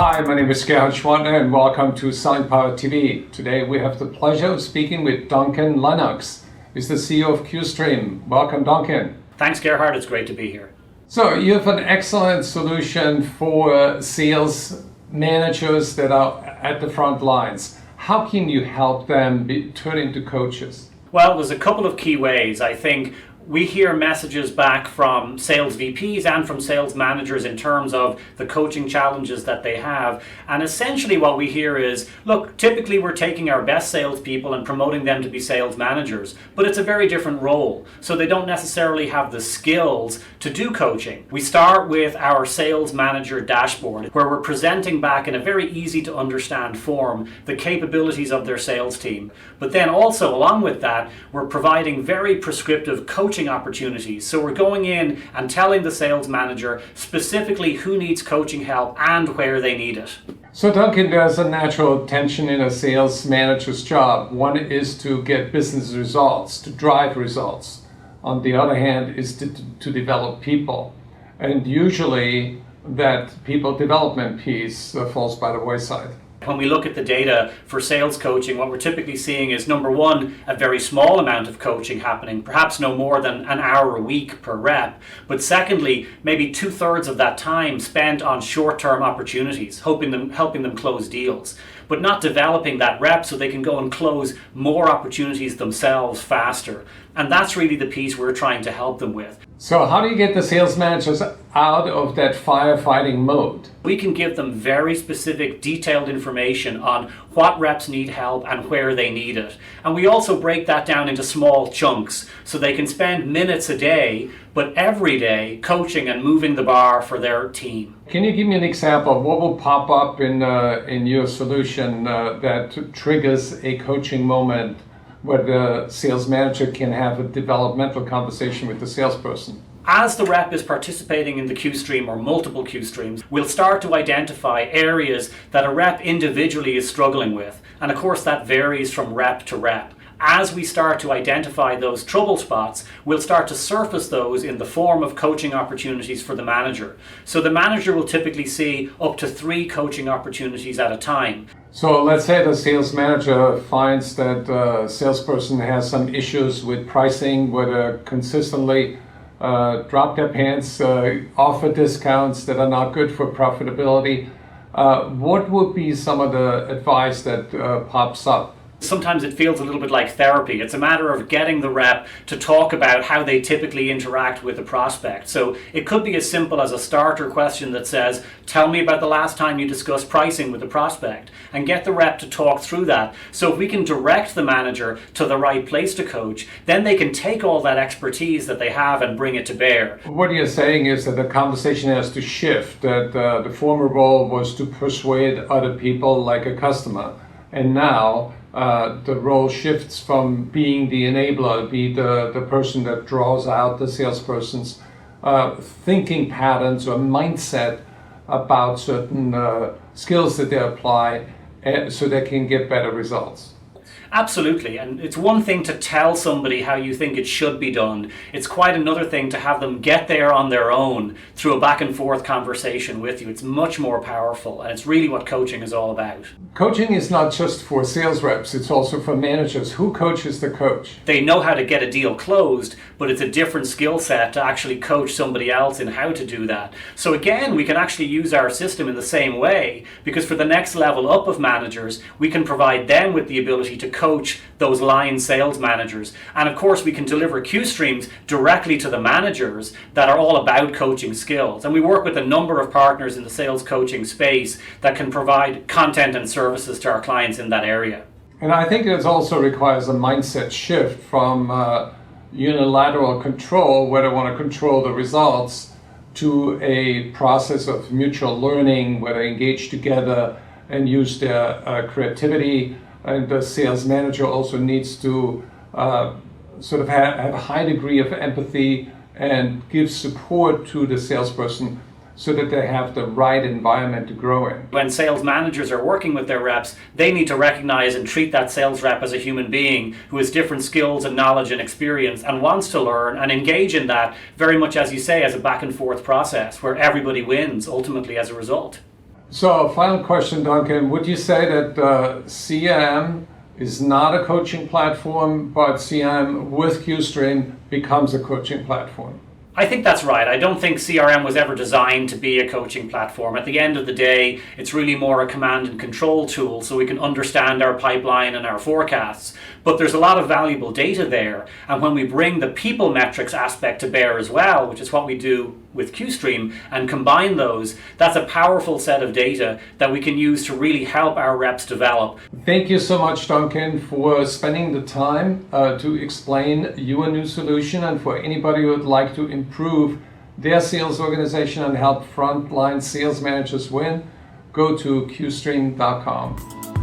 Hi, my name is Gerhard Gschwandtner and welcome to Selling Power TV. Today we have the pleasure of speaking with Duncan Lennox. He's the CEO of Qstream. Welcome, Duncan. Thanks, Gerhard. It's great to be here. So you have an excellent solution for sales managers that are at the front lines. How can you help them turn into coaches? Well, there's a couple of key ways. I think we hear messages back from sales VPs and from sales managers in terms of the coaching challenges that they have. And essentially what we hear is, look, typically we're taking our best salespeople and promoting them to be sales managers, but it's a very different role. So they don't necessarily have the skills to do coaching. We start with our sales manager dashboard, where we're presenting back in a very easy to understand form the capabilities of their sales team. But then also along with that, we're providing very prescriptive coaching opportunities. So we're going in and telling the sales manager specifically who needs coaching help and where they need it. So Duncan, there's a natural tension in a sales manager's job. One is to get business results, to drive results. On the other hand is to develop people. And usually that people development piece falls by the wayside. When we look at the data for sales coaching, what we're typically seeing is, number one, a very small amount of coaching happening, perhaps no more than an hour a week per rep. But secondly, maybe 2/3 of that time spent on short-term opportunities, helping them close deals, but not developing that rep so they can go and close more opportunities themselves faster. And that's really the piece we're trying to help them with. So how do you get the sales managers out of that firefighting mode? We can give them very specific, detailed information on what reps need help and where they need it. And we also break that down into small chunks so they can spend minutes a day, but every day, coaching and moving the bar for their team. Can you give me an example of what will pop up in your solution that triggers a coaching moment where the sales manager can have a developmental conversation with the salesperson? As the rep is participating in the Qstream or multiple Qstreams, we'll start to identify areas that a rep individually is struggling with. And of course that varies from rep to rep. As we start to identify those trouble spots, we'll start to surface those in the form of coaching opportunities for the manager. So the manager will typically see up to 3 coaching opportunities at a time. So let's say the sales manager finds that a salesperson has some issues with pricing, where they consistently drop their pants, offer discounts that are not good for profitability. What would be some of the advice that pops up? Sometimes it feels a little bit like therapy. It's a matter of getting the rep to talk about how they typically interact with the prospect. So it could be as simple as a starter question that says, tell me about the last time you discussed pricing with the prospect, and get the rep to talk through that. So if we can direct the manager to the right place to coach, then they can take all that expertise that they have and bring it to bear. What you're saying is that the conversation has to shift, that the former role was to persuade other people like a customer, and now the role shifts from being the enabler, be the person that draws out the salesperson's thinking patterns or mindset about certain skills that they apply so they can get better results. Absolutely, and it's one thing to tell somebody how you think it should be done. It's quite another thing to have them get there on their own through a back and forth conversation with you. It's much more powerful, and it's really what coaching is all about. Coaching is not just for sales reps, it's also for managers. Who coaches the coach? They know how to get a deal closed, but it's a different skill set to actually coach somebody else in how to do that. So again, we can actually use our system in the same way, because for the next level up of managers, we can provide them with the ability to coach those line sales managers. And of course, we can deliver Qstreams directly to the managers that are all about coaching skills. And we work with a number of partners in the sales coaching space that can provide content and services to our clients in that area. And I think it also requires a mindset shift from unilateral control, where they want to control the results, to a process of mutual learning, where they engage together and use their creativity. And the sales manager also needs to sort of have a high degree of empathy and give support to the salesperson so that they have the right environment to grow in. When sales managers are working with their reps, they need to recognize and treat that sales rep as a human being who has different skills and knowledge and experience and wants to learn and engage in that very much, as you say, as a back and forth process where everybody wins ultimately as a result. So, final question, Duncan. Would you say that CRM is not a coaching platform, but CRM with Qstream becomes a coaching platform? I think that's right. I don't think CRM was ever designed to be a coaching platform. At the end of the day, it's really more a command and control tool so we can understand our pipeline and our forecasts. But there's a lot of valuable data there. And when we bring the people metrics aspect to bear as well, which is what we do with Qstream, and combine those, that's a powerful set of data that we can use to really help our reps develop. Thank you so much, Duncan, for spending the time to explain your new solution, and for anybody who would like to improve their sales organization and help frontline sales managers win, go to qstream.com.